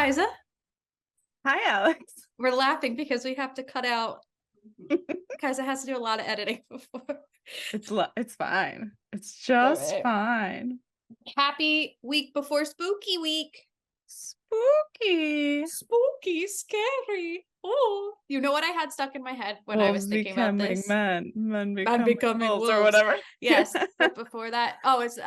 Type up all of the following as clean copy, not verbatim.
Kaisa. Hi, Alex. We're laughing because we have to cut out. Kaisa has to do a lot of editing before. It's fine. It's just fine. Happy week before spooky week. Spooky. Spooky, scary. Oh, you know what I had stuck in my head when I was thinking about this? Men becoming wolves wolves. or whatever. Yes, but before that, it's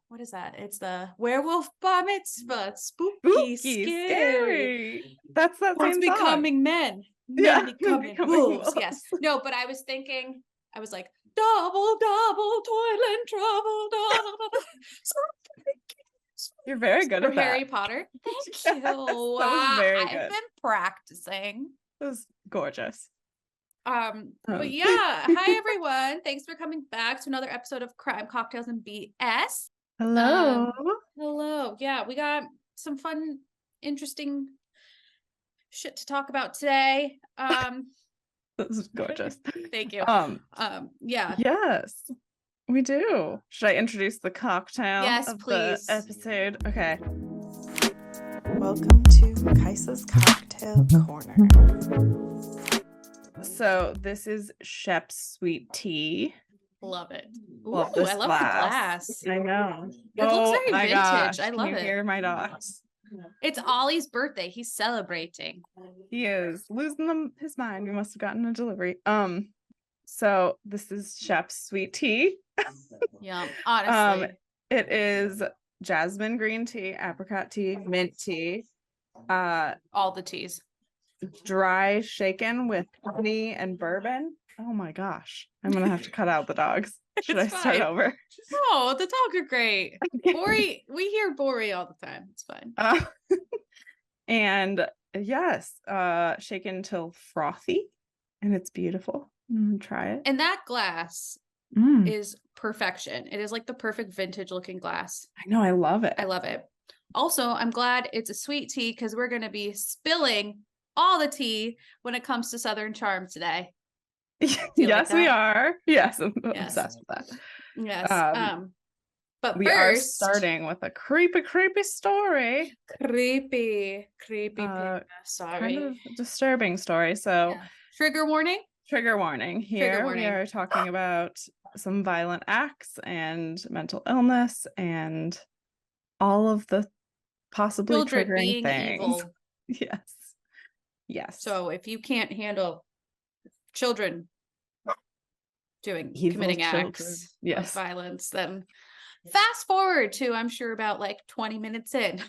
what is that? It's the werewolf bar mitzvah. Spooky, scary. That's that Wolves same song. becoming men. Men becoming wolves. Yes. No, but I was thinking, I was like, double, toil and trouble, double. You're very good at that. Harry Potter. Thank you. Yes, that was very good. I've been practicing. It was gorgeous. But yeah, hi everyone. Thanks for coming back to another episode of Crime, Cocktails, and BS. Hello. Hello. Yeah, we got some fun, interesting shit to talk about today. This is gorgeous. Thank you. Yeah. Yes, we do. Should I introduce the cocktail of please. the episode? Okay. Welcome to Kaisa's Cocktail Corner. So this is Shep's sweet tea. Love it. Ooh, Love this I love glass. the glass. I know. It looks very my vintage. Gosh. I love Can you it. hear my dogs? It's Ollie's birthday. He's celebrating. He is losing his mind. We must have gotten a delivery. So this is Shep's sweet tea. Yeah, honestly. It is jasmine green tea, apricot tea, mint tea, all the teas. dry shaken with honey and bourbon. Oh my gosh. I'm gonna have to cut out the dogs. Should I start over? Oh, the dogs are great. Bori, we hear Bori all the time. It's fine. And yes, shaken till frothy, and it's beautiful. Try it. And that glass is perfection. It is like the perfect vintage looking glass. I know, I love it. I love it. Also, I'm glad it's a sweet tea because we're going to be spilling all the tea when it comes to Southern Charm today. Yes, we are. Yes, I'm obsessed with that. Yes. But we first, are starting with a creepy story. Creepy. Sorry. Kind of disturbing story. So Trigger warning. Here we are talking about some violent acts and mental illness and all of the possibly Children triggering being things. Evil. Yes. So if you can't handle children committing acts of violence, then fast forward to, I'm sure, about like 20 minutes in.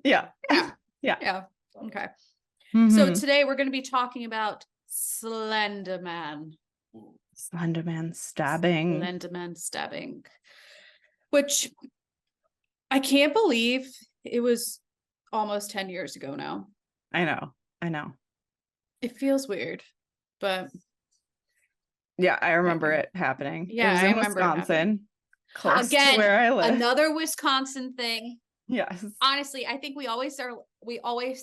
Yeah. Okay. Mm-hmm. So today we're going to be talking about Slender Man stabbing, which I can't believe it was almost 10 years ago now. I know. It feels weird, but yeah, I remember it happening. Yeah, it was I in remember Wisconsin, close again, to where I live. Another Wisconsin thing. Yes. Honestly, I think we always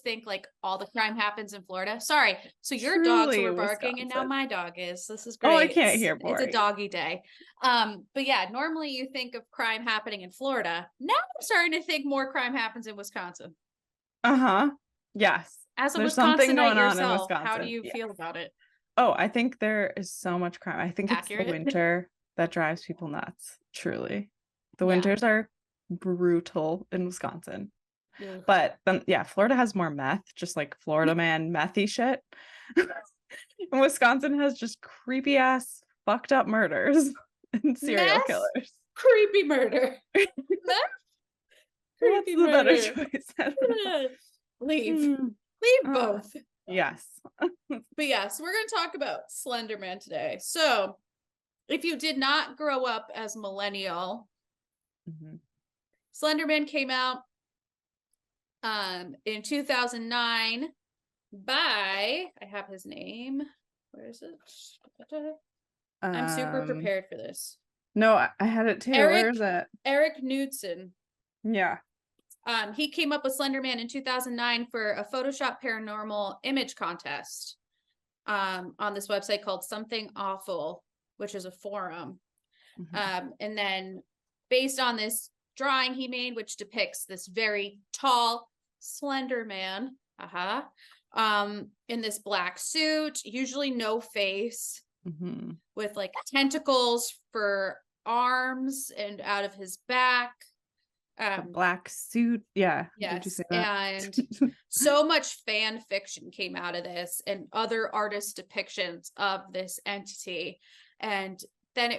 think like all the crime happens in Florida. Sorry. So your dogs were barking and now my dog is. This is great. Oh, I can't hear Bori. It's a doggy day. But yeah, normally you think of crime happening in Florida. Now I'm starting to think more crime happens in Wisconsin. Yes. As a There's something going yourself, on in Wisconsin. how do you feel about it? Oh, I think there is so much crime. I think Accurate. It's the winter that drives people nuts. Truly. The winters are brutal in Wisconsin. Yeah. But then Florida has more meth, just like Florida man methy shit. And Wisconsin has just creepy ass fucked up murders and serial killers. Creepy murder. What's the better choice? Leave both. Yes. But yes, we're going to talk about Slender Man today. So if you did not grow up as a millennial, Slender Man came out in 2009 by, I have his name. Where is it? I'm super prepared for this. No, I had it too. Where is it? Eric Knudsen. Yeah. He came up with Slender Man in 2009 for a Photoshop paranormal image contest on this website called Something Awful, which is a forum. And then based on this drawing he made, which depicts this very tall, Slender Man. In this black suit, usually no face, with like tentacles for arms and out of his back. Black suit. Yeah. Yes. Did you say that? And so much fan fiction came out of this and other artist depictions of this entity. And then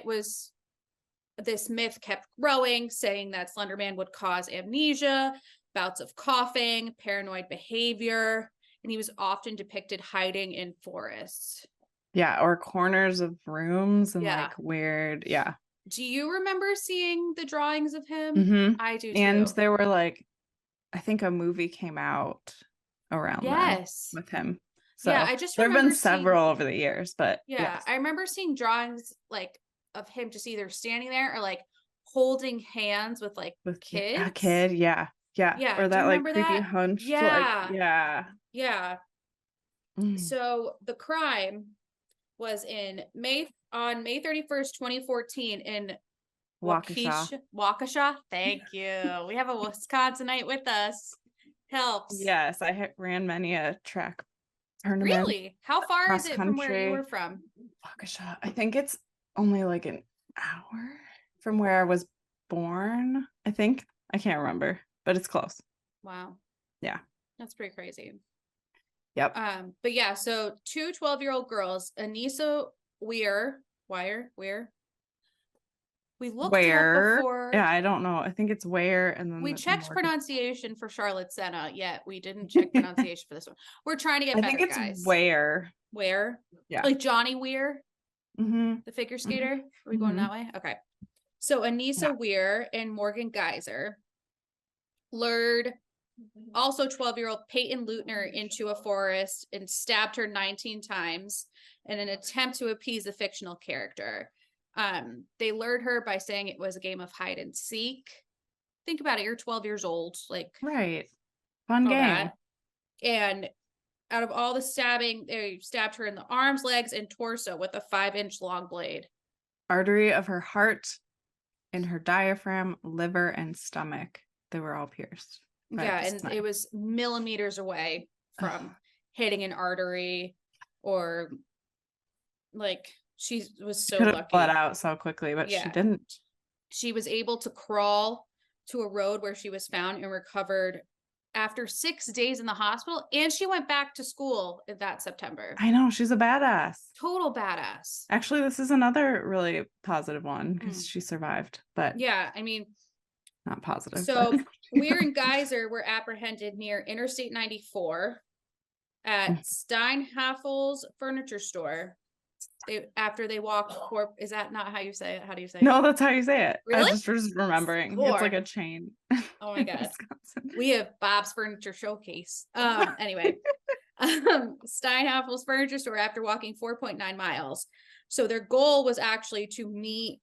this myth kept growing, saying that Slender Man would cause amnesia, bouts of coughing, paranoid behavior, and he was often depicted hiding in forests. Yeah, or corners of rooms and Yeah. like weird. Yeah. Do you remember seeing the drawings of him? I do too. And there were like, I think a movie came out around then with him. So yeah, I just there have been remember several over the years, but yeah, yes. I remember seeing drawings like of him just either standing there or like holding hands with like kids. A kid, yeah. Yeah. Or Do you that like remember creepy that? hunch. Yeah. Like, yeah. Yeah. So the crime was on May 31st, 2014 in Waukesha. Thank you. We have a Wisconsinite with us. Helps. Yes, I ran many a track tournament. Really? How far is it from where you were from? Waukesha. I think it's only like an hour from where I was born. I think. I can't remember, but it's close. Wow. Yeah. That's pretty crazy. Yep. But yeah, so two 12-year-old girls, Anissa Weir. We looked up before. Yeah, I don't know. I think it's where, and then we checked pronunciation for Charlotte Senna, yet we didn't check pronunciation for this one. We're trying to get better, guys. I think it's Where. Yeah. Like Johnny Weir, the figure skater. Are we going that way? Okay. So Anissa Weir and Morgan Geyser lured also 12-year-old Peyton Lutner into a forest and stabbed her 19 times in an attempt to appease the fictional character. They lured her by saying it was a game of hide and seek. Think about it. You're 12 years old. Like, right. Fun game. That. And out of all the stabbing, they stabbed her in the arms, legs, and torso with a 5-inch long blade. Artery of her heart, in her diaphragm, liver, and stomach. They were all pierced. Yeah, and it was millimeters away from hitting an artery, or like she was so could have lucky. bled out so quickly, but she didn't. She was able to crawl to a road where she was found and recovered after 6 days in the hospital, and she went back to school that September. I know, she's a badass. Total badass. Actually, this is another really positive one because she survived, but yeah, I mean, not positive. So Weir and Geyser were apprehended near Interstate 94 at Steinhaffel's furniture store. After they walked is that not how you say it? How do you say it? No, that's how you say it. Really? I just was remembering. It's like a chain. Oh my god. We have Bob's Furniture Showcase. Anyway. Steinhaffel's furniture store after walking 4.9 miles. So their goal was actually to meet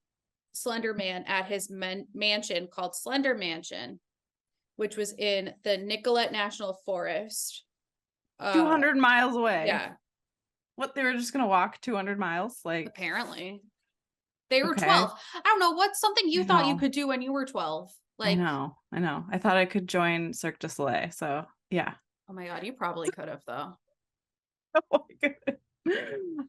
Slender Man at his mansion called Slender Mansion, which was in the Nicollet National Forest. 200 miles away. Yeah. What, they were just gonna walk 200 miles? Like, apparently. They were 12. I don't know, what's something you thought you could do when you were 12? Like, I know. I thought I could join Cirque du Soleil. So yeah. Oh my god, you probably could have though. Oh my god.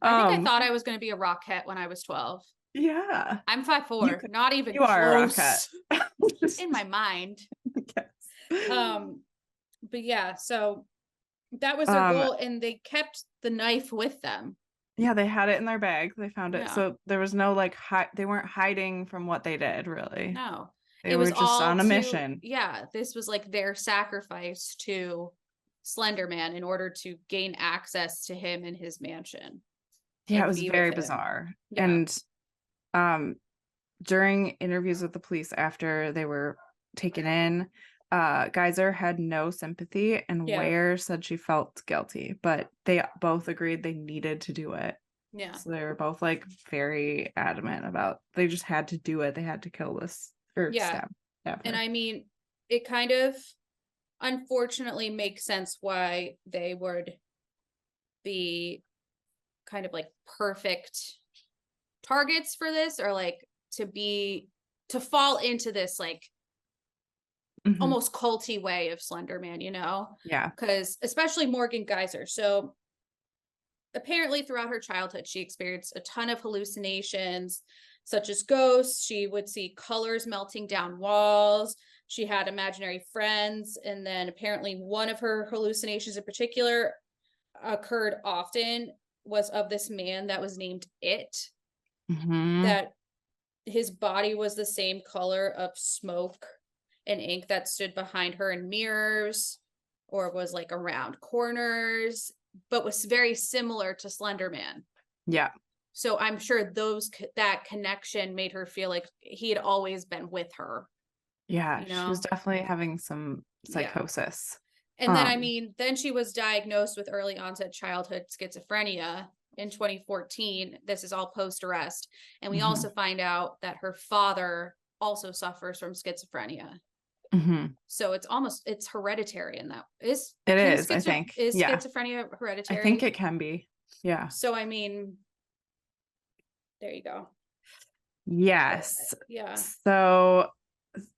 I think I thought I was gonna be a rockette when I was 12. Yeah. I'm 5'4", not even you close. are a rockette. In my mind. Yes. But yeah, so that was their goal, and they kept the knife with them. Yeah, they had it in their bag. They found it. So there was no like they weren't hiding from what they did, really. No. They were just on a mission. Yeah, this was like their sacrifice to Slender Man in order to gain access to him in his mansion. Yeah, it was very bizarre. Yeah. And during interviews with the police after they were taken in, Geyser had no sympathy, and Weir said she felt guilty, but they both agreed they needed to do it. Yeah. So they were both like very adamant about they just had to do it. They had to kill this stab her. And I mean, it kind of unfortunately makes sense why they would be kind of like perfect targets for this, or like to fall into this like almost culty way of Slender Man, you know? Yeah. Because especially Morgan Geyser. So apparently throughout her childhood, she experienced a ton of hallucinations, such as ghosts. She would see colors melting down walls. She had imaginary friends. And then apparently one of her hallucinations in particular occurred often was of this man that was named It, that his body was the same color of smoke and ink that stood behind her in mirrors or was like around corners, but was very similar to Slender Man. Yeah. So I'm sure that connection made her feel like he had always been with her. Yeah, you know? she was definitely having some psychosis. And then, I mean, then she was diagnosed with early onset childhood schizophrenia in 2014. This is all post-arrest. And we also find out that her father also suffers from schizophrenia. So it's hereditary in that. I think. Is schizophrenia hereditary? I think it can be. Yeah. So, I mean, there you go. Yes. Yeah. So,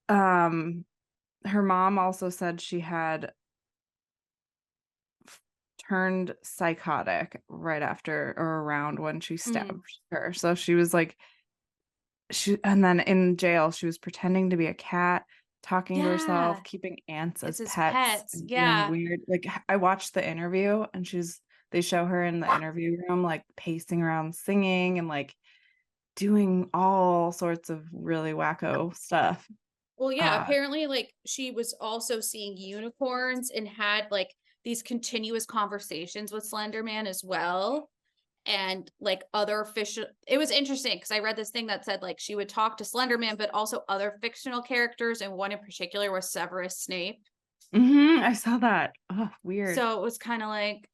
her mom also said she had turned psychotic right after or around when she stabbed her. So she was like, and then in jail, she was pretending to be a cat, talking to herself, keeping ants as pets. And doing weird. Like, I watched the interview and they show her in the interview room, like pacing around singing and like doing all sorts of really wacko stuff. Well, yeah, apparently like she was also seeing unicorns and had like these continuous conversations with Slender Man as well. And like other fish, it was interesting because I read this thing that said like she would talk to Slender Man, but also other fictional characters, and one in particular was Severus Snape. I saw that. Oh, weird. So it was kind of like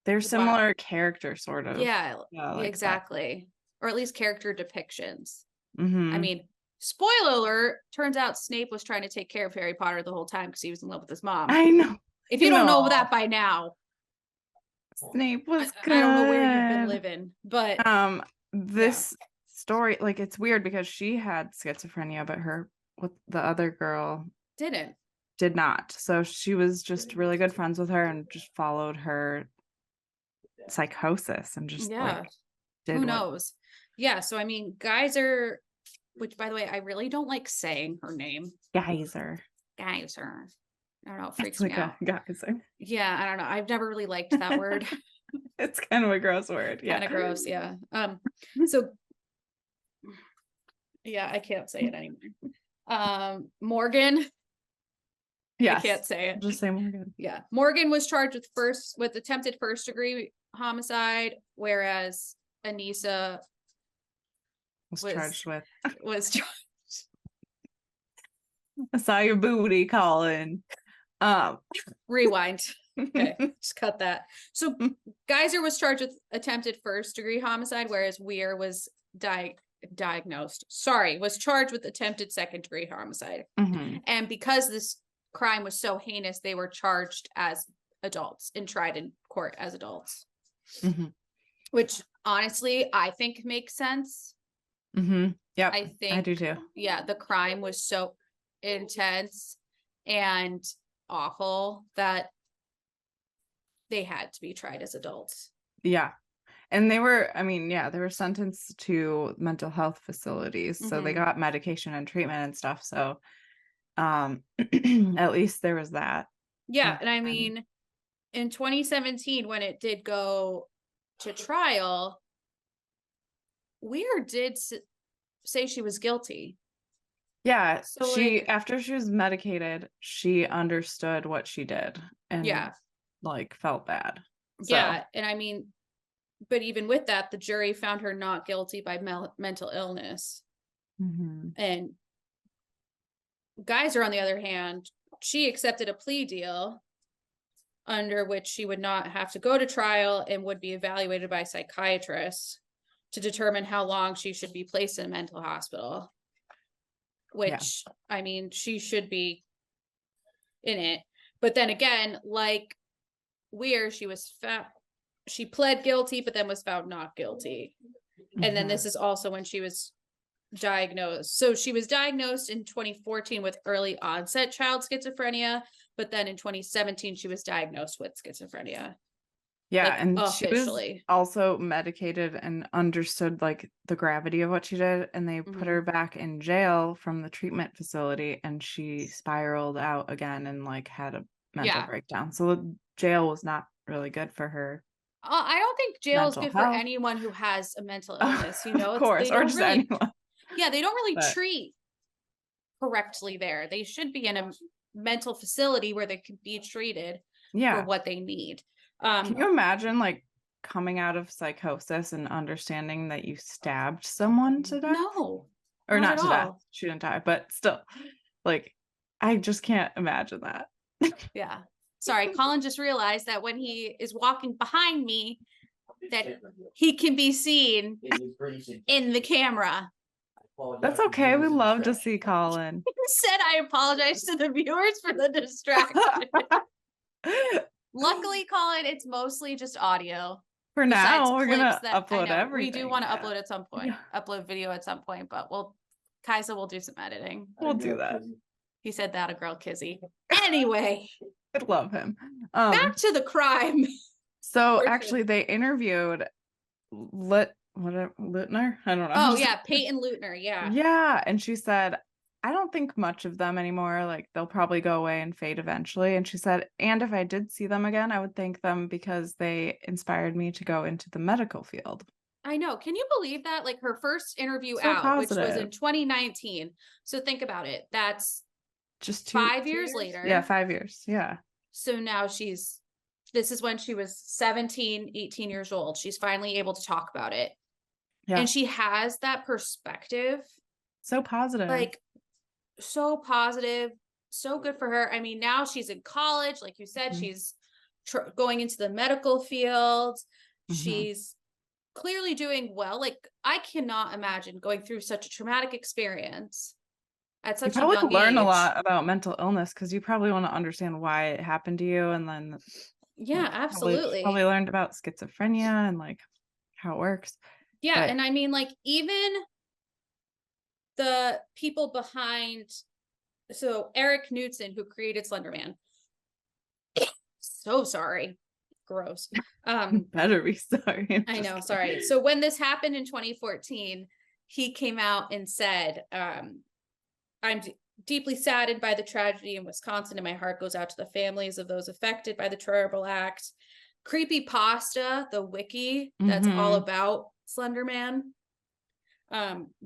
they're similar character, sort of. Yeah, like exactly. Or at least character depictions. I mean, spoiler alert, turns out Snape was trying to take care of Harry Potter the whole time because he was in love with his mom. I know. If you don't know that by now, Snape was good. I don't know where you've been living, but this story, like, it's weird because she had schizophrenia, but the other girl did not. So she was just really good friends with her and just followed her psychosis and just like who knows? Yeah. So I mean, Geyser, which by the way, I really don't like saying her name. Geyser. I don't know. It freaks me out. Geyser. Yeah, I don't know. I've never really liked that word. It's kind of a gross word. Yeah. Kind of gross. Yeah. So yeah, I can't say it anymore. Morgan. Yeah. I can't say it. Just say Morgan. Yeah. Morgan was charged with attempted first degree homicide, whereas Anissa was charged with. I saw your booty calling. Rewind. Okay, just cut that. So Geyser was charged with attempted first degree homicide, whereas Weir was was charged with attempted second degree homicide. And because this crime was so heinous, they were charged as adults and tried in court as adults. Which honestly, I think makes sense. Yeah, I think I do too. Yeah, the crime was so intense and awful that they had to be tried as adults. Yeah. And they were sentenced to mental health facilities. So they got medication and treatment and stuff. So at least there was that. Yeah. And I mean, in 2017, when it did go to trial, Weir did say she was guilty. Yeah. So after she was medicated, she understood what she did and like felt bad. So. Yeah. And I mean, but even with that, the jury found her not guilty by mental illness. And Geyser, on the other hand, she accepted a plea deal under which she would not have to go to trial and would be evaluated by psychiatrists to determine how long she should be placed in a mental hospital. Which, I mean, she should be in it. But then again, like Weir, she pled guilty, but then was found not guilty. And then this is also when she was diagnosed. So she was diagnosed in 2014 with early onset child schizophrenia, but then in 2017 she was diagnosed with schizophrenia. Yeah, like, and officially. she was also medicated and understood like the gravity of what she did, and they put her back in jail from the treatment facility, and she spiraled out again and like had a mental breakdown. So the jail was not really good for her. I don't think jail is good for health. anyone who has a mental illness, you know. Of course, or just really, anyone. Yeah, they don't really treat correctly there. They should be in a mental facility where they can be treated for what they need. Can you imagine like coming out of psychosis and understanding that you stabbed someone to death? No. Or not to death. She didn't die, but still, like, I just can't imagine that. Yeah. Sorry, Colin just realized that when he is walking behind me, that he can be seen in the camera. That's okay. We love to see Colin. Said I apologize to the viewers for the distraction. Luckily, Colin, it's mostly just audio. For now, we're gonna upload everything. We do want to upload at some point. Upload video at some point, but Kaisa will do some editing. We'll do that. He said that, a girl Kizzy. Anyway. I love him. Back to the crime. So actually they interviewed Lutner? I don't know. Oh yeah, Peyton Lutner, yeah. Yeah, and she said, I don't think much of them anymore. Like they'll probably go away and fade eventually. And she said, and if I did see them again, I would thank them because they inspired me to go into the medical field. I know. Can you believe that? Like her first interview out, which was in 2019. So think about it. That's just 5 years later. Yeah, 5 years. Yeah. So now this is when she was 17, 18 years old. She's finally able to talk about it. Yeah. And she has that perspective. So positive. Like, so positive. So good for her. I mean, now she's in college. Like you said, she's going into the medical field. She's clearly doing well. Like, I cannot imagine going through such a traumatic experience at such a young age. You probably learn a lot about mental illness because you probably want to understand why it happened to you, and then absolutely probably learned about schizophrenia and like how it works. Yeah, and I mean, like, even the people behind, so Eric Knudsen, who created Slender Man. So sorry. Gross. Better be sorry. I know, sorry. So when this happened in 2014, he came out and said, I'm deeply saddened by the tragedy in Wisconsin, and my heart goes out to the families of those affected by the terrible act. Creepypasta, the wiki that's all about Slender Man,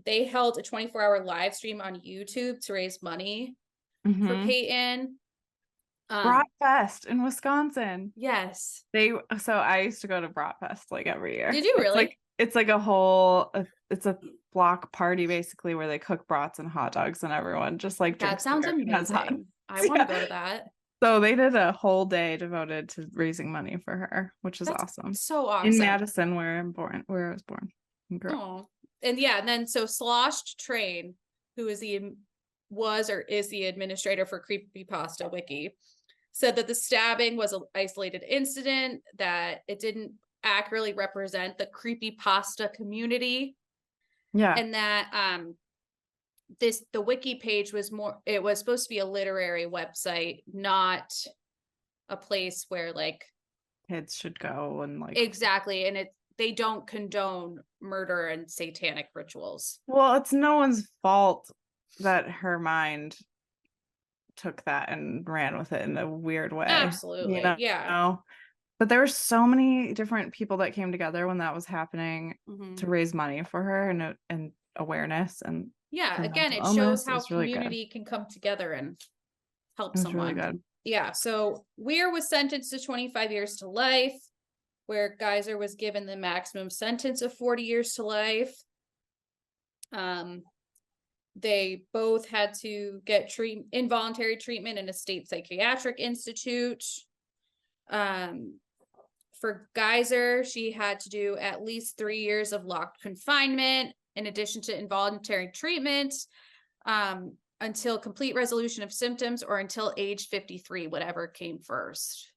they held a 24-hour live stream on YouTube to raise money for Peyton. Bratfest in Wisconsin. Yes. So I used to go to Bratfest like every year. Did you really? It's like a whole it's a block party basically where they cook brats and hot dogs and everyone just like that sounds amazing. I want to go to that. So they did a whole day devoted to raising money for her, which is awesome. So awesome. In Madison, where I was born. Oh, and yeah, and then so Sloshed Train, who is the administrator for Creepypasta Wiki, said that the stabbing was an isolated incident, that it didn't accurately represent the creepypasta community. Yeah. And that the wiki page was supposed to be a literary website, not a place where like kids should go and like exactly, and they don't condone murder and satanic rituals. Well, it's no one's fault that her mind took that and ran with it in a weird way. Absolutely. Yeah. But there were so many different people that came together when that was happening to raise money for her and awareness. And again, it shows how community can come together and help someone. Really good. Yeah. So Weir was sentenced to 25 years to life, where Geyser was given the maximum sentence of 40 years to life. They both had to get involuntary treatment in a state psychiatric institute. For Geyser, she had to do at least 3 years of locked confinement in addition to involuntary treatment until complete resolution of symptoms or until age 53, whatever came first,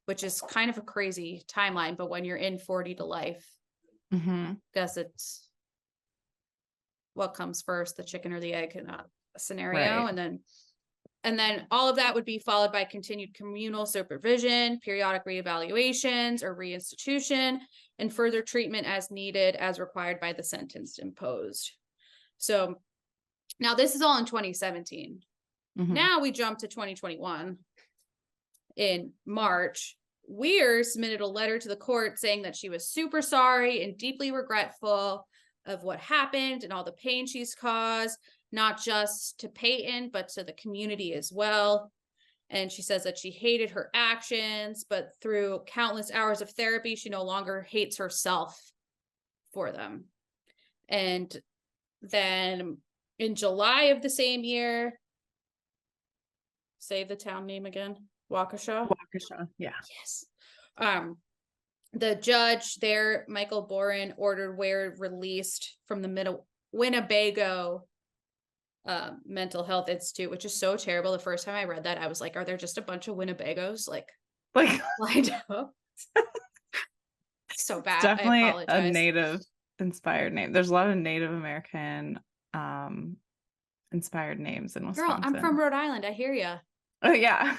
which is kind of a crazy timeline. But when you're in 40 to life, guess it's what comes first, the chicken or the egg scenario. Right. And then all of that would be followed by continued communal supervision, periodic reevaluations or reinstitution, and further treatment as needed as required by the sentence imposed. So now this is all in 2017. Now we jump to 2021. In March, Weir submitted a letter to the court saying that she was super sorry and deeply regretful of what happened and all the pain she's caused, not just to Peyton, but to the community as well. And she says that she hated her actions, but through countless hours of therapy, she no longer hates herself for them. And then in July of the same year, say the town name again, Waukesha. Waukesha, yeah. Yes. The judge there, Michael Boren, ordered Weir released from the Winnebago Mental Health Institute, which is so terrible. The first time I read that, I was like, are there just a bunch of Winnebagos like lined up? So bad. Definitely I apologize. a Native inspired name. There's a lot of Native American inspired names in Wisconsin. Girl, I'm from Rhode Island. I hear ya. Oh yeah.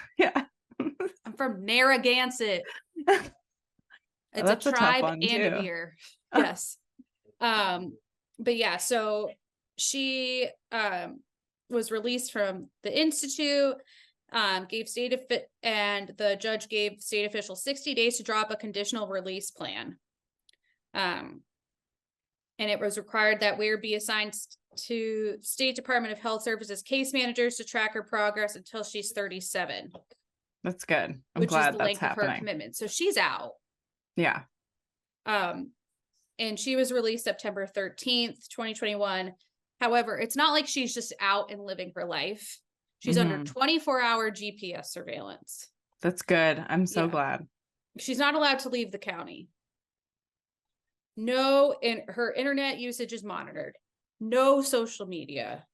I'm from Narragansett. It's That's a a tough tribe one, and a too. deer. Yes. But yeah, so she was released from the institute, and the judge gave state officials 60 days to drop a conditional release plan. And it was required that Weir be assigned to State Department of Health Services case managers to track her progress until she's 37. That's good. I'm which glad is the that's length of her happening. commitment. So she's out. Yeah. And she was released September 13th, 2021. However, it's not like she's just out and living her life. She's under 24-hour GPS surveillance. That's good. I'm so glad. She's not allowed to leave the county. No, and her internet usage is monitored. No social media.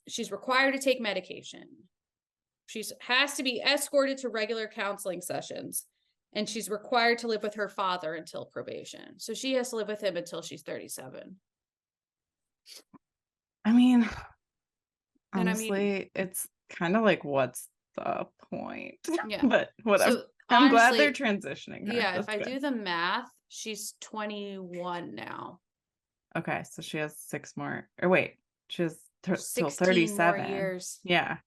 She's required to take medication. She has to be escorted to regular counseling sessions, and she's required to live with her father until probation. So she has to live with him until she's 37. I mean, honestly, it's kind of like, what's the point? Yeah. But whatever. So, I'm glad honestly, they're transitioning her. Yeah, That's if I good. do the math, she's 21 now. Okay, so she has 6 more. Or wait, she has till 16 37 more years. Yeah.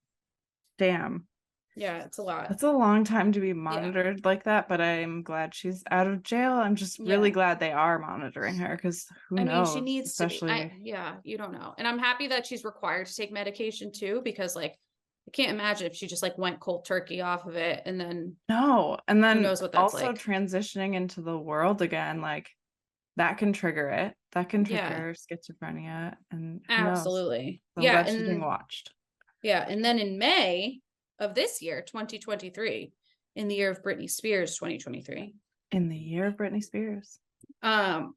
Damn. Yeah, it's a lot. That's a long time to be monitored like that, but I'm glad she's out of jail. I'm just really glad they are monitoring her, because who knows? She needs especially... to be. You don't know. And I'm happy that she's required to take medication too, because like I can't imagine if she just like went cold turkey off of it and then and then who knows what that's also like. Transitioning into the world again, like that can trigger it. That can trigger schizophrenia, and absolutely. I'm glad she's being watched. Yeah, and then in May of this year, 2023, in the year of Britney Spears, 2023. In the year of Britney Spears. Geyser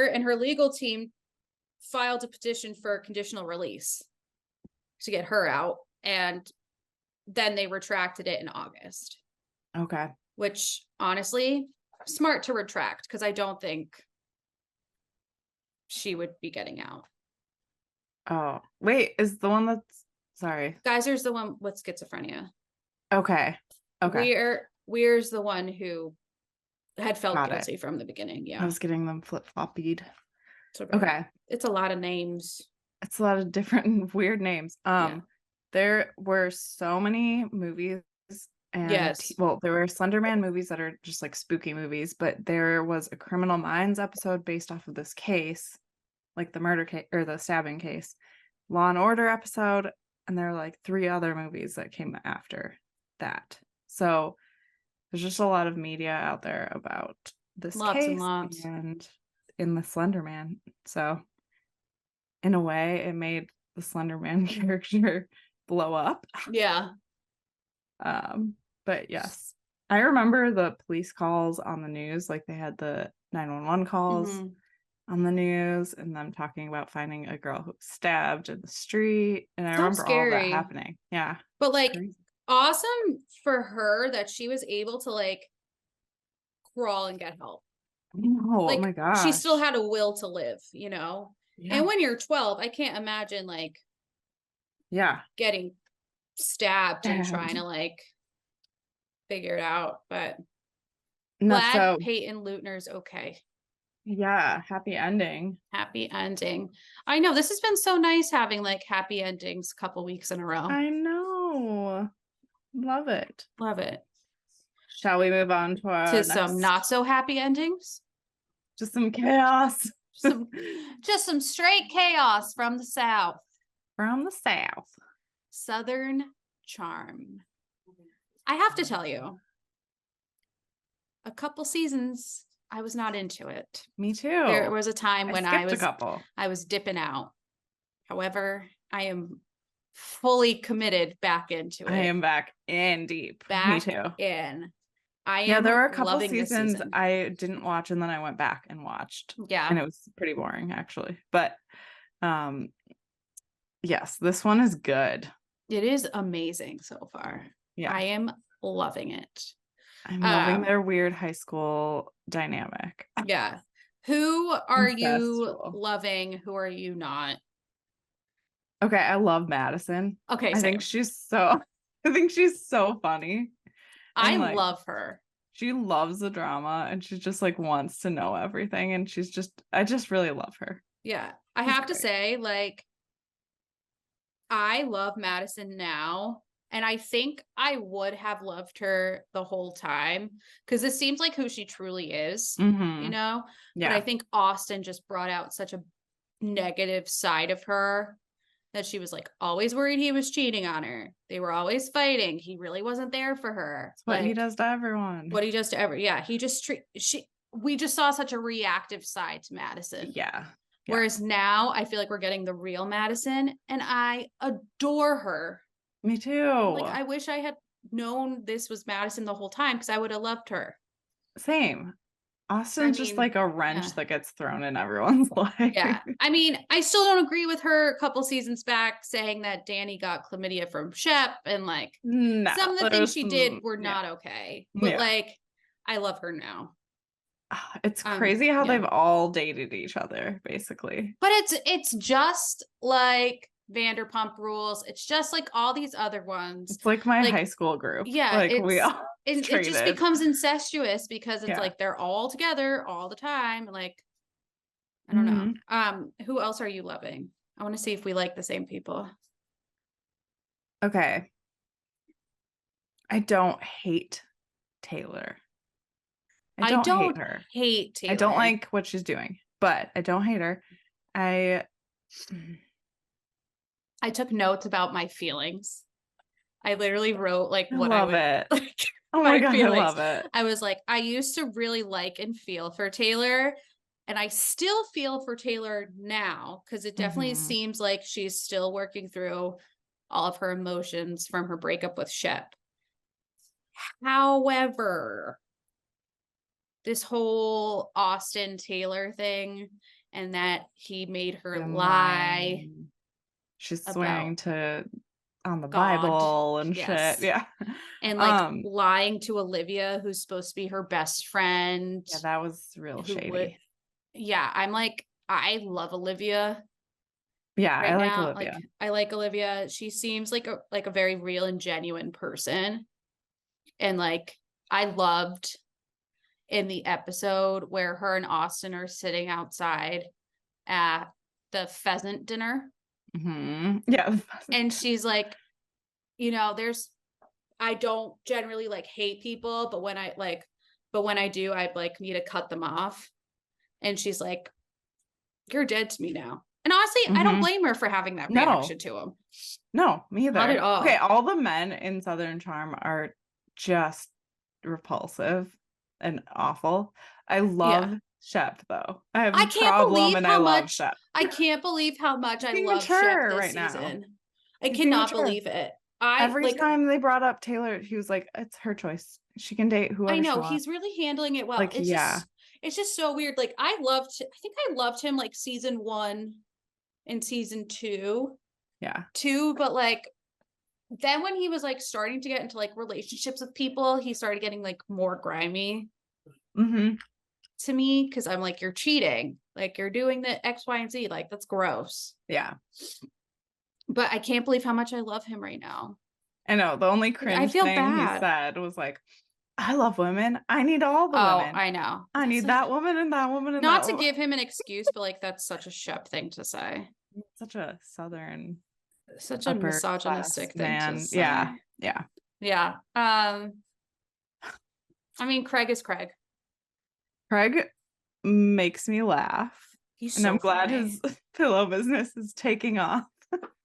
and her legal team filed a petition for conditional release to get her out, and then they retracted it in August. Okay. Which, honestly, smart to retract, because I don't think she would be getting out. Oh, wait, is the one that's... Sorry. Geyser's the one with schizophrenia. Okay. Weir's the one who had felt guilty from the beginning. Yeah. I was getting them flip-floppied. Okay. It's a lot of names. It's a lot of different weird names. There were so many movies, and there were Slender Man movies that are just like spooky movies, but there was a Criminal Minds episode based off of this case, like the murder case or the stabbing case, Law and Order episode, and there are like 3 other movies that came after that. So there's just a lot of media out there about this case and in the Slender Man. So in a way, it made the Slender Man character blow up. Yeah. But yes, I remember the police calls on the news, like they had the 911 calls on the news, and them talking about finding a girl who was stabbed in the street, and I remember all that happening. Yeah, but like awesome for her that she was able to like crawl and get help. Oh, Like, my gosh. she still had a will to live, you know? Yeah. And when you're 12, I can't imagine like getting stabbed and trying to like figure it out. But glad Peyton Lutner's okay. Yeah, happy ending. Happy ending. I know, this has been so nice having like happy endings a couple weeks in a row. I know. Love it. Love it. Shall we move on to some not so happy endings? Just some chaos. Just some straight chaos from the South. From the South. Southern charm. I have to tell you, a couple seasons I was not into it. Me too. There was a time when I was dipping out. However, I am fully committed back into it. I am back in deep. Me too. There were a couple seasons I didn't watch, and then I went back and watched. Yeah. And it was pretty boring, actually. But yes, this one is good. It is amazing so far. Yeah. I am loving it. I'm loving their weird high school dynamic. Yeah. Who are you loving? Who are you not? Okay, I love Madison. Okay, I think she's so funny. I love her. She loves the drama, and she just like wants to know everything, and I just really love her. Yeah. I have to say, like, I love Madison now. And I think I would have loved her the whole time because this seems like who she truly is, you know? Yeah. But I think Austin just brought out such a negative side of her that she was like always worried he was cheating on her. They were always fighting. He really wasn't there for her. That's what he does to everyone. What he does to everyone. Yeah. We just saw such a reactive side to Madison. Yeah. Whereas now I feel like we're getting the real Madison and I adore her. Me too. Like, I wish I had known this was Madison the whole time because I would have loved her. Same. Austin's just like a wrench that gets thrown in everyone's life. Yeah. I mean, I still don't agree with her a couple seasons back saying that Danny got chlamydia from Shep and like some of the things she did were not okay. But like, I love her now. It's crazy how they've all dated each other, basically. But it's just like Vanderpump Rules. It's just like all these other ones. It's like my high school group. Yeah, like we all it just becomes incestuous because it's like they're all together all the time. Like, I don't know. Who else are you loving? I want to see if we like the same people. Okay. I don't hate Taylor. I don't hate her. I don't like what she's doing, but I don't hate her. I took notes about my feelings. I literally wrote like what I love it. Like, oh my God, feelings. I love it. I was like, I used to really like and feel for Taylor, and I still feel for Taylor now because it definitely seems like she's still working through all of her emotions from her breakup with Shep. However, this whole Austin Taylor thing and that he made her lie. She's swearing on the Bible and shit. Yeah. And like lying to Olivia, who's supposed to be her best friend. Yeah, that was real shady. I'm like, I love Olivia. Yeah, I like Olivia. Like, I like Olivia. She seems like a very real and genuine person. And like, I loved in the episode where her and Austin are sitting outside at the pheasant dinner. Yeah. And she's like, you know, I don't generally like hate people, but when I do, I'd like need to cut them off. And she's like, you're dead to me now. And honestly, I don't blame her for having that reaction to him. No, me either. Not at all. Okay, all the men in Southern Charm are just repulsive and awful. I love Shep though. I have a problem and I love Shep. I can't believe how much I love Shep this season. I cannot believe it. Every time they brought up Taylor, he was like, it's her choice. She can date whoever I know, she wants. he's really handling it well. Like, it's just so weird. Like I think I loved him like season 1 and season 2. Yeah. 2, but like then when he was like starting to get into like relationships with people, he started getting like more grimy. to me because I'm like, you're cheating. Like, you're doing the X, Y, and Z. Like, that's gross. Yeah. But I can't believe how much I love him right now. I know. The only Like, cringe I feel thing bad. he said was like, I love women. I need all the Oh, women. I know. I need that woman and that woman and not that to woman. give him an excuse, but like, that's such a Shep thing to say. Such a Southern, Such a upper misogynistic class thing man. to say. Yeah. Yeah. Yeah. I mean, Craig is Craig. Craig makes me laugh. He's and so I'm glad funny. his pillow business is taking off.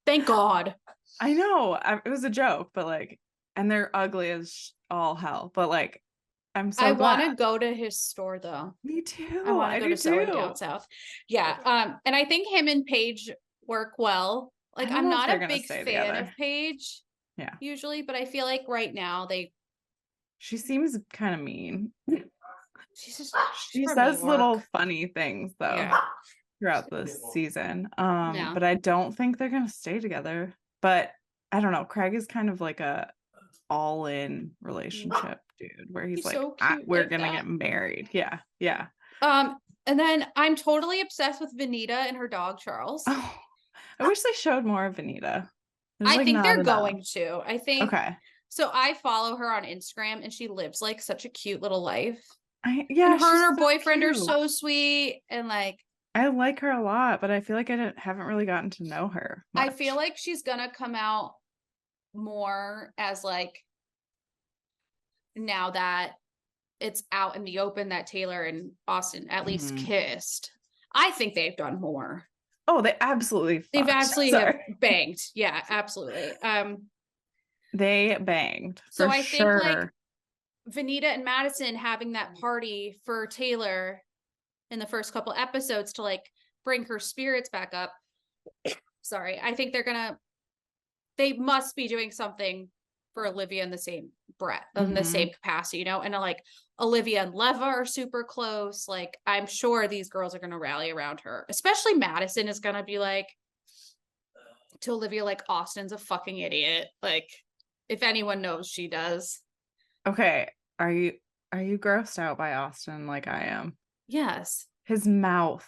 Thank God. I know. It was a joke, but like, and they're ugly as all hell, but like, I'm so I glad. want to go to his store though. Me too. I want to go do to Sewing too. Down South. Yeah. And I think him and Paige work well. Like, I'm not a big fan of Paige. Yeah. Usually, but I feel like right now she seems kind of mean. She says little funny things though throughout this season. But I don't think they're gonna stay together. But I don't know. Craig is kind of like a all-in relationship dude where he's like, so cute we're like gonna that. get married. Yeah. Yeah. And then I'm totally obsessed with Vanita and her dog Charles. Oh, I wish they showed more of Vanita. I think they're going to. I think okay. So I follow her on Instagram and she lives like such a cute little life. Yeah, and her and her so boyfriend cute. are so sweet, and like I like her a lot, but I feel like I haven't really gotten to know her much. I feel like she's gonna come out more as like, now that it's out in the open that Taylor and Austin at least kissed. I think they've done more. Oh, they absolutely They've absolutely have banged. Yeah, absolutely. They banged. So I think like Vanita and Madison having that party for Taylor in the first couple episodes to like bring her spirits back up. Sorry, I think they must be doing something for Olivia in the same breath, in the same capacity, and like Olivia and Leva are super close. Like, I'm sure these girls are gonna rally around her, especially Madison is gonna be like to Olivia, like, Austin's a fucking idiot. Like, if anyone knows, she does. Okay, are you grossed out by Austin like I am? Yes. His mouth.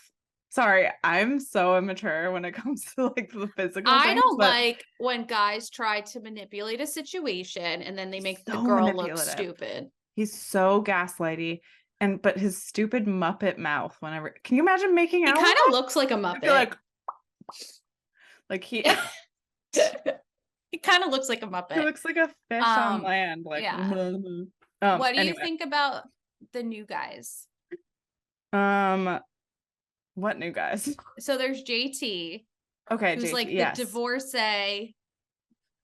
Sorry, I'm so immature when it comes to like the physical I things, don't like when guys try to manipulate a situation and then they make the girl look stupid. He's so gaslighty. But his stupid Muppet mouth whenever, can you imagine making out? He kind of looks like a Muppet. Like he he kind of looks like a Muppet. He looks like a fish on land. Like, yeah. What do you think about the new guys? What new guys? So there's JT. Okay, who's JT, like the divorcee,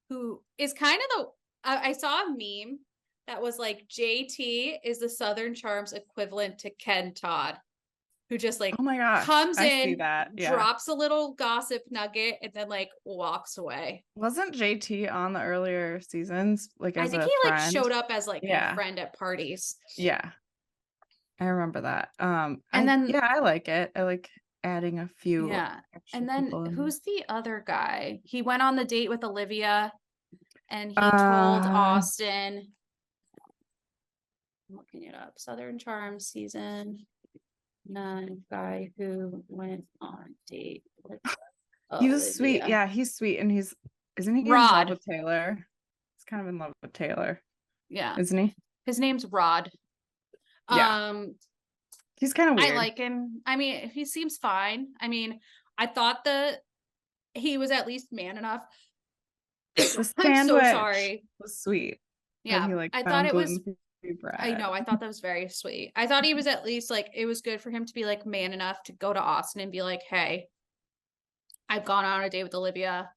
who is kind of I saw a meme that was like, JT is the Southern Charms equivalent to Ken Todd, who just like, oh my gosh, comes I in, see that. Yeah. drops a little gossip nugget, and then like walks away. Wasn't JT on the earlier seasons? Like, as I think he friend? like showed up as like a friend at parties. Yeah, I remember that. And then I like it. I like adding a few. Yeah. And then who's the other guy? He went on the date with Olivia and he told Austin. I'm looking it up. Southern Charms season 9 guy who went on date with He was sweet. Yeah, he's sweet. And isn't he in Rod love with Taylor? He's kind of in love with Taylor. Yeah. Isn't he? His name's Rod. Yeah. He's kind of weird. I like him. I mean, he seems fine. I mean, I thought he was at least man enough. I'm so sorry. Was sweet. Yeah, he, I thought it was. Bread. I know. I thought that was very sweet. I thought he was at least like, it was good for him to be like man enough to go to Austin and be like, hey, I've gone on a date with Olivia.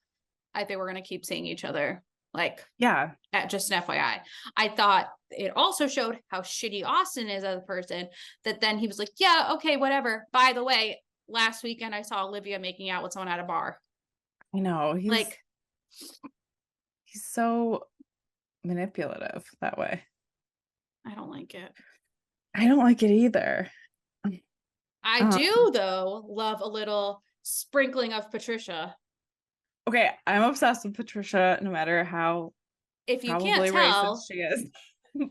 I think we're gonna keep seeing each other. Like, yeah, just an FYI. I thought it also showed how shitty Austin is as a person, that then he was like, yeah, okay, whatever. By the way, last weekend I saw Olivia making out with someone at a bar. I know. He's so manipulative that way. I don't like it. I don't like it either. I do, though, love a little sprinkling of Patricia. Okay, I'm obsessed with Patricia, no matter how if you can't tell racist she is.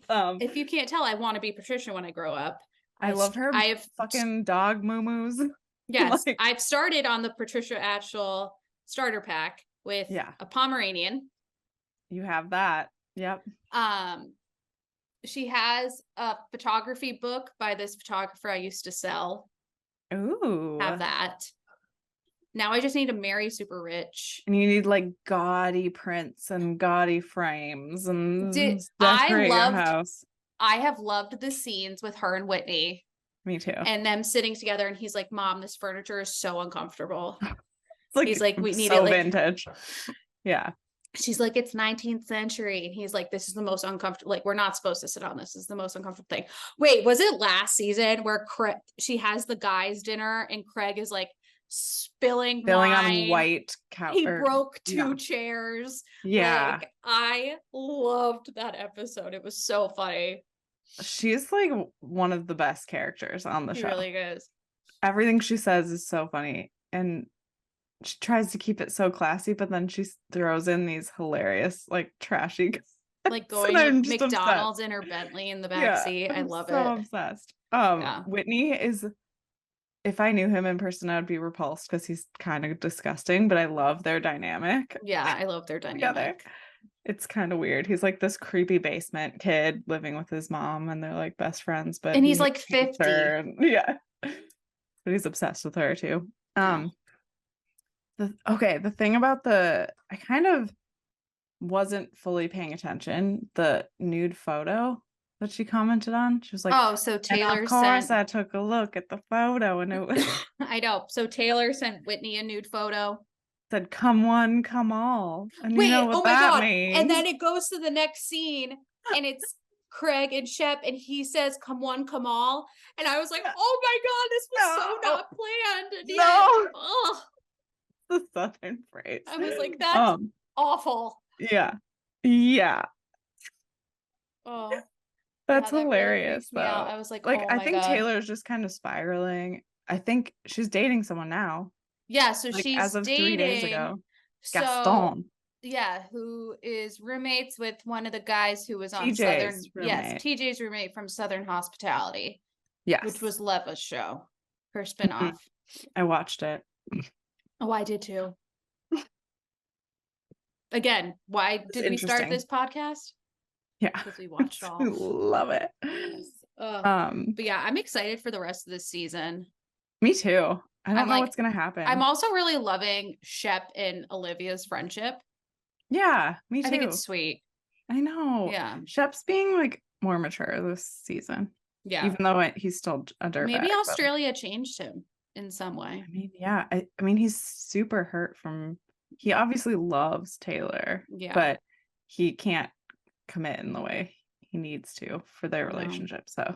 If you can't tell, I want to be Patricia when I grow up. I love her I have fucking dog moo-moos. Yes, Like- I've started on the Patricia Atchell starter pack with a Pomeranian. You have that. Yep. She has a photography book by this photographer I used to sell. Ooh. Have that. Now I just need to marry super rich. And you need like gaudy prints and gaudy frames and I decorate your house. I have loved the scenes with her and Whitney. Me too. And them sitting together, and he's like, "Mom, this furniture is so uncomfortable." It's like, he's like, "We need so it like vintage." Yeah. She's like, "It's 19th century," and he's like, "This is the most uncomfortable. Like, we're not supposed to sit on this. This is the most uncomfortable thing." Wait, was it last season where she has the guys' dinner and Craig is like spilling wine on white couch? He broke two chairs. Yeah. Like, I loved that episode. It was so funny. She's like one of the best characters on the show. She really is. Everything she says is so funny, and she tries to keep it so classy, but then she throws in these hilarious, like trashy, like going to McDonald's in her Bentley in the back seat. I love it. So obsessed. Whitney is. If I knew him in person, I would be repulsed because he's kind of disgusting. But I love their dynamic. Yeah, I love their dynamic. Together. It's kind of weird. He's like this creepy basement kid living with his mom, and they're like best friends. But he's like 50. Yeah, but he's obsessed with her too. The thing about I kind of wasn't fully paying attention. The nude photo that she commented on. She was like, "Oh, so Taylor of course I took a look at the photo, and it was." I know. So Taylor sent Whitney a nude photo. Said, "Come one, come all." And wait, you know what oh my God. means. And then it goes to the next scene, and it's Craig and Shep, and he says, "Come one, come all." And I was like, "Oh my God, this was so not planned." And no. The Southern phrase. I was like, that's awful. Yeah. Yeah. Oh. That's hilarious, really though. I was like, oh I think God. Taylor's just kind of spiraling. I think she's dating someone now. Yeah, so she's as of dating 3 days ago. So, Gaston. Yeah, who is roommates with one of the guys who was on TJ's Southern. roommate. Yes, TJ's roommate from Southern Hospitality. Yes. Which was Leva's show, her spinoff. I watched it. Oh, I did too. Again, why did we start this podcast? Yeah. Because we watched all. Love it. But yeah, I'm excited for the rest of this season. Me too. I don't know what's gonna happen. I'm also really loving Shep and Olivia's friendship. Yeah, me too. I think it's sweet. I know. Yeah. Shep's being like more mature this season. Yeah. Even though he's still a dirtbag. Maybe Australia changed him in some way. I mean, yeah. I mean, he's super hurt he obviously loves Taylor. Yeah. But he can't commit in the way he needs to for their relationship. So,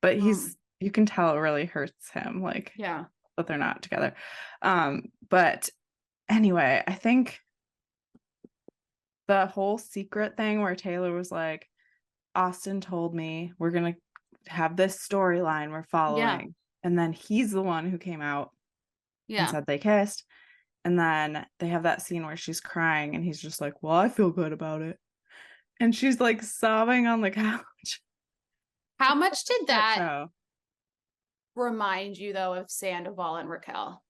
but you can tell it really hurts him. Like, yeah. That they're not together. But anyway, I think the whole secret thing where Taylor was like, Austin told me we're gonna have this storyline we're following, and then he's the one who came out and said they kissed, and then they have that scene where she's crying and he's just like, well, I feel good about it, and she's like sobbing on the couch. How much did that show remind you though of Sandoval and Raquel?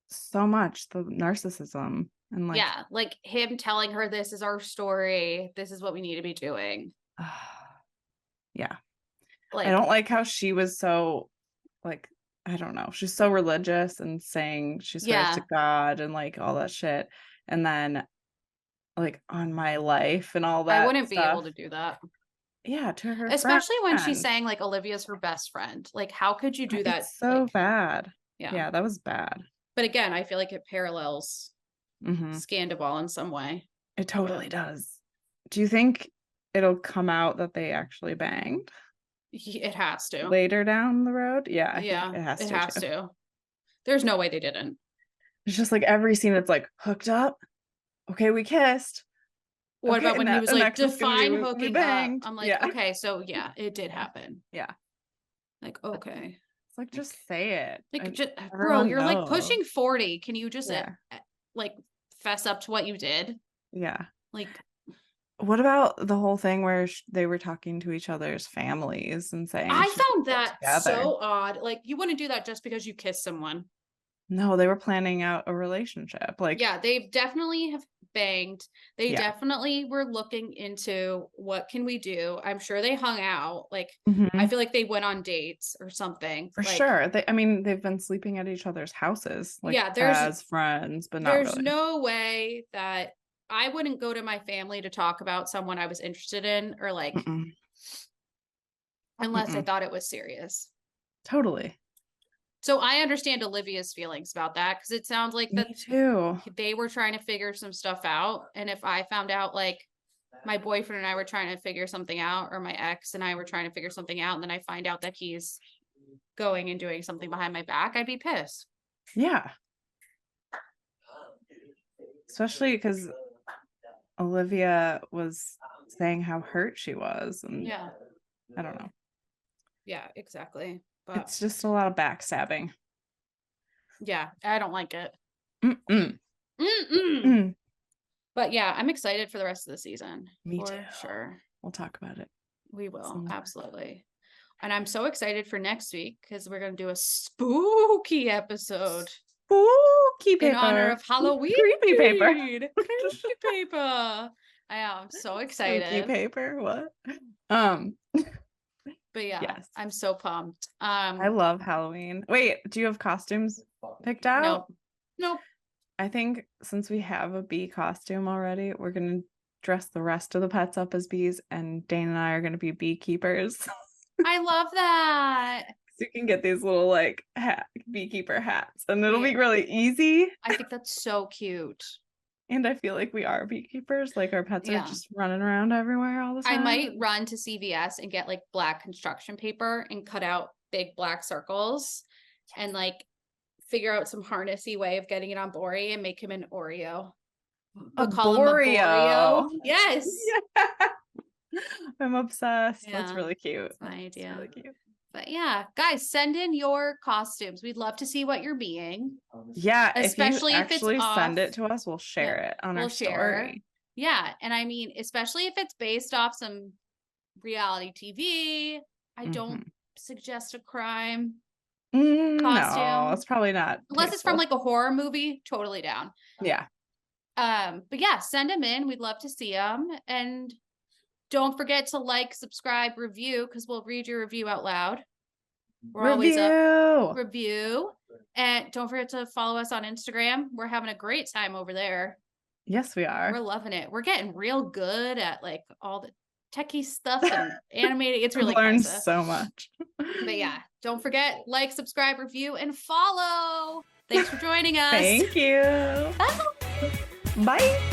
So much, the narcissism and like him telling her, this is our story, this is what we need to be doing. Yeah. Like, I don't like how she was so like, I don't know, she's so religious and saying she swears to God and like all that shit, and then like on my life and all that. I wouldn't be able to do that. Yeah, to her especially when she's saying like Olivia's her best friend. Like, how could you do that? It's so bad. Yeah, that was bad. But again, I feel like it parallels Scandival in some way. It totally does. Do you think it'll come out that they actually banged? It has to later down the road. Yeah, it has to. There's no way they didn't. It's just like every scene, it's like hooked up. Okay, we kissed. What about when he was like, define hooking up? I'm like, okay, so yeah, it did happen. Yeah. Like, okay. It's like, just say it. Like, bro, you're like pushing 40. Can you just like fess up to what you did? Yeah. Like, What about the whole thing where they were talking to each other's families and saying I she found should get that together? so odd. Like, you wouldn't do that just because you kiss someone. No, they were planning out a relationship. Like, Yeah, they definitely have banged. They Yeah. definitely were looking into what can we do. I'm sure they hung out. Like, mhm, I feel like they went on dates or something. for Like, sure. I mean, they've been sleeping at each other's houses, like yeah, as friends, but not there's really. no way that I wouldn't go to my family to talk about someone I was interested in, or like, Mm-mm, unless I mm-mm. thought it was serious. Totally. So I understand Olivia's feelings about that, because it sounds like that Me too. they were trying to figure some stuff out. And if I found out, like, my boyfriend and I were trying to figure something out, or my ex and I were trying to figure something out, and then I find out that he's going and doing something behind my back, I'd be pissed. Yeah. Especially because Olivia was saying how hurt she was, and Yeah. I don't know. Yeah, exactly. But It's just a lot of backstabbing. yeah, I don't like it. Mm-mm. Mm-mm. But yeah, I'm excited for the rest of the season. Me for too. sure. We'll talk about it. We will, Some more. absolutely. And I'm so excited for next week, because we're going to do a spooky episode Spooky paper. in honor of Halloween. Creepy paper. Creepy paper. I am so excited. Spooky paper. What? But yeah, Yes. I'm so pumped. I love Halloween. Wait, do you have costumes picked out? Nope. I think since we have a bee costume already, we're gonna dress the rest of the pets up as bees, and Dane and I are gonna be beekeepers. I love that. So you can get these little like beekeeper hats, and it'll Yeah. be really easy. I think that's so cute. And I feel like we are beekeepers. Like our pets Yeah. are just running around everywhere all the time. I might run to CVS and get like black construction paper and cut out big black circles and like figure out some harnessy way of getting it on Bori and make him an Oreo. We'll call him a Boreo. Yes. Yeah. I'm obsessed. That's Yeah, really cute. that's my idea. Really cute. But yeah, guys, send in your costumes. We'd love to see what you're being. Yeah, Especially if you if it's actually send it off- to us, we'll share it on we'll our share. story. Yeah. And I mean, especially if it's based off some reality TV. I don't suggest a crime No, costume. it's probably not. Unless it's from tasteful. like a horror movie, totally down. Yeah. But yeah, send them in. We'd love to see them. And don't forget to like, subscribe, review, because we'll read your review out loud. We're always up review. And don't forget to follow us on Instagram. We're having a great time over there. Yes, we are. We're loving it. We're getting real good at like all the techie stuff and animating. It's really learned crazy. so much. But yeah, don't forget, like, subscribe, review, and follow. Thanks for joining us. Thank you. Bye. Bye.